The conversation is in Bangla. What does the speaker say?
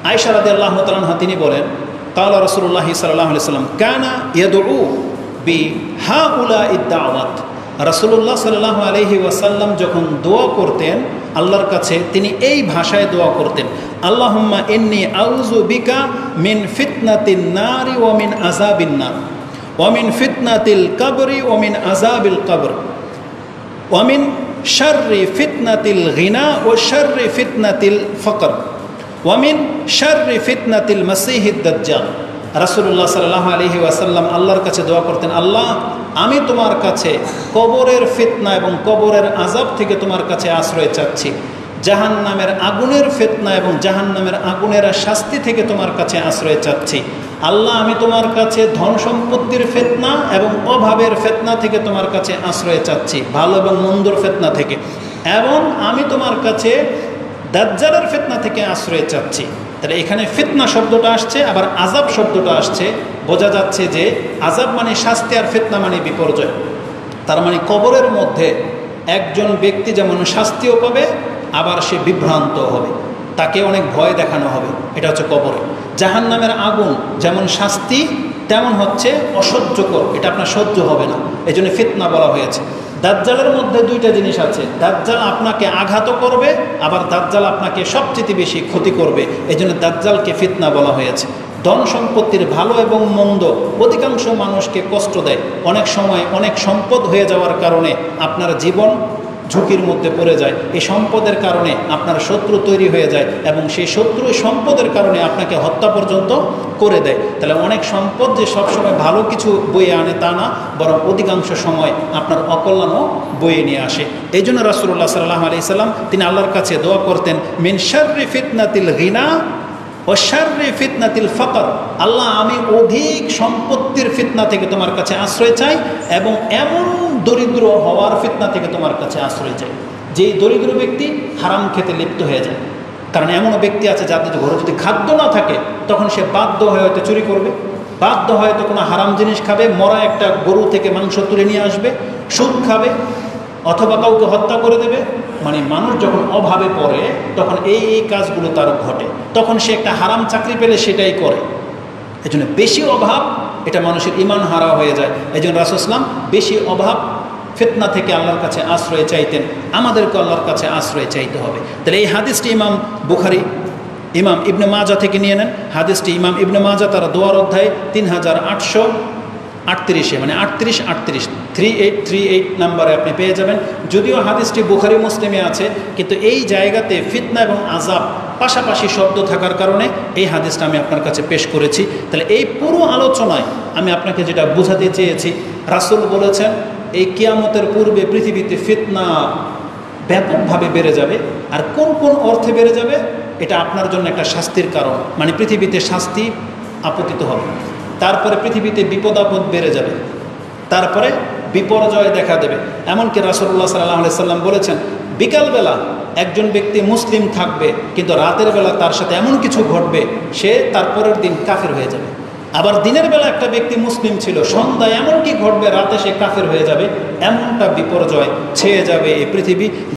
আয়েশা রাদিয়াল্লাহু তাআলা আনহা তিনি বলেন, ক্বালা রাসূলুল্লাহ সাল্লাল্লাহু আলাইহি ওয়াসাল্লাম কানা ইয়াদউ বিহাউলাইদ দাওয়াত। রাসূলুল্লাহ সাল্লাল্লাহু আলাইহি ওয়াসাল্লাম যখন দোয়া করতেন আল্লাহর কাছে, তিনি এই ভাষায় দোয়া করতেন, আল্লাহুম্মা ইন্নী আউযু বিকা মিন ফিতনাতিন নারি ওয়া মিন আযাবিন নার ওয়া মিন ফিতনাতিল কবরি ওয়া মিন আযাবিল কবর ওয়া মিন শাররি ফিতনাতিল গিনা ওয়া শাররি ফিতনাতিল ফকর ওয়া মিন শাররি ফিতনাতিল মাসীহিদ দাজ্জাল। রাসূলুল্লাহ সাল্লাল্লাহু আলাইহি ওয়াসাল্লাম আল্লাহর কাছে দোয়া করতেন, আল্লাহ আমি তোমার কাছে কবরের ফিতনা এবং কবরের আযাব থেকে তোমার কাছে আশ্রয় চাচ্ছি, জাহান্নামের আগুনের ফিতনা এবং জাহান্নামের আগুনের শাস্তি থেকে তোমার কাছে আশ্রয় চাচ্ছি। আল্লাহ আমি তোমার কাছে ধন সম্পত্তির ফিতনা এবং অভাবের ফিতনা থেকে তোমার কাছে আশ্রয় চাচ্ছি, ভালো এবং মন্দর ফিতনা থেকে, এবং আমি তোমার কাছে দাজ্জালের ফিতনা থেকে আশ্রয় চাচ্ছি। তাহলে এখানে ফিতনা শব্দটা আসছে, আবার আযাব শব্দটা আসছে, বোঝা যাচ্ছে যে আযাব মানে শাস্তি আর ফিতনা মানে বিপর্যয়। তার মানে কবরের মধ্যে একজন ব্যক্তি যেমন শাস্তিও পাবে, আবার সে বিভ্রান্ত হবে, তাকে অনেক ভয় দেখানো হবে, এটা হচ্ছে কবরে। জাহান্নামের আগুন যেমন শাস্তি তেমন হচ্ছে অসহ্যকর, এটা আপনার সহ্য হবে না, এই জন্য ফিতনা বলা হয়েছে। দাজ্জালের মধ্যে দুইটা জিনিস আছে, দাজ্জাল আপনাকে আঘাত করবে, আবার দাজ্জাল আপনাকে সবচেয়ে বেশি ক্ষতি করবে, এই জন্য দাজ্জালকে ফিতনা বলা হয়েছে। ধন সম্পত্তির ভালো এবং মন্দ অধিকাংশ মানুষকে কষ্ট দেয়, অনেক সময় অনেক সম্পদ হয়ে যাওয়ার কারণে আপনার জীবন ঝুঁকির মধ্যে পড়ে যায়, এই সম্পদের কারণে আপনার শত্রু তৈরি হয়ে যায় এবং সেই শত্রু সম্পদের কারণে আপনাকে হত্যা পর্যন্ত করে দেয়। তাহলে অনেক সম্পদ যে সবসময় ভালো কিছু বয়ে আনে তা না, বরং অধিকাংশ সময় আপনার অকল্যাণও বয়ে নিয়ে আসে। এই জন্য রাসূলুল্লাহ সাল্লাল্লাহু আলাইহি সাল্লাম তিনি আল্লাহর কাছে দোয়া করতেন, মিন শাররি ফিতনাতিল গিনা ও শাররি ফিতনাতিল ফকর, আল্লাহ আমি অধিক সম্পত্তির ফিতনা থেকে তোমার কাছে আশ্রয় চাই এবং এমন দরিদ্র হওয়ার ফিতনা থেকে তোমার কাছে আশ্রয় চাই যেই দরিদ্র ব্যক্তি হারাম খেতে লিপ্ত হয়ে যায়। কারণ এমনও ব্যক্তি আছে যাদের ঘরে যদি খাদ্য না থাকে তখন সে বাধ্য হয়ে হয়তো চুরি করবে, বাধ্য হয়তো কোনো হারাম জিনিস খাবে, মরা একটা গরু থেকে মাংস তুলে নিয়ে আসবে, সুদ খাবে, অথবা কাউকে হত্যা করে দেবে। মানে মানুষ যখন অভাবে পড়ে তখন এই কাজগুলো তার ঘটে, তখন সে একটা হারাম চাকরি পেলে সেটাই করে। এই জন্য বেশি অভাব এটা মানুষের ঈমান হারা হয়ে যায়। এই জন্য রাসূল সাল্লাল্লাহু আলাইহি ওয়াসাল্লাম বেশি অভাব ফিতনা থেকে আল্লাহর কাছে আশ্রয় চাইতেন, আমাদেরকে আল্লাহর কাছে আশ্রয় চাইতে হবে। তাহলে এই হাদিসটি ইমাম বুখারী, ইমাম ইবনে মাজাহ থেকে নিয়ে নেন। হাদিসটি ইমাম ইবনে মাজাহ তার দোয়ার অধ্যায় 3838 মানে 3838 নাম্বারে আপনি পেয়ে যাবেন। যদিও হাদিসটি বুখারী মুসলিমে আছে, কিন্তু এই জায়গাতে ফিতনা এবং আযাব পাশাপাশি শব্দ থাকার কারণে এই হাদিসটা আমি আপনার কাছে পেশ করেছি। তাহলে এই পুরো আলোচনায় আমি আপনাকে যেটা বোঝাতে চেয়েছি, রাসূল বলেছেন এই কিয়ামতের পূর্বে পৃথিবীতে ফিতনা ব্যাপকভাবে বেড়ে যাবে। আর কোন কোন অর্থে বেড়ে যাবে এটা আপনার জন্য একটা শাস্তির কারণ, মানে পৃথিবীতে শাস্তি আপতিত হবে। তারপরে পৃথিবীতে বিপদ আপদ বেড়ে যাবে, তারপরে বিপর্যয় দেখা দেবে। এমনকি রাসূলুল্লাহ সাল্লাল্লাহু আলাইহি সাল্লাম বলেছেন বিকালবেলা একজন ব্যক্তি মুসলিম থাকবে, কিন্তু রাতের বেলা তার সাথে এমন কিছু ঘটবে সে তারপরের দিন কাফের হয়ে যাবে। আবার দিনের বেলা একটা ব্যক্তি মুসলিম ছিল, সন্ধ্যায় এমন কি ঘটবে রাতে সে কাফের হয়ে যাবে। এমনটা বিপর্যয় ছেয়ে যাবে এই পৃথিবী।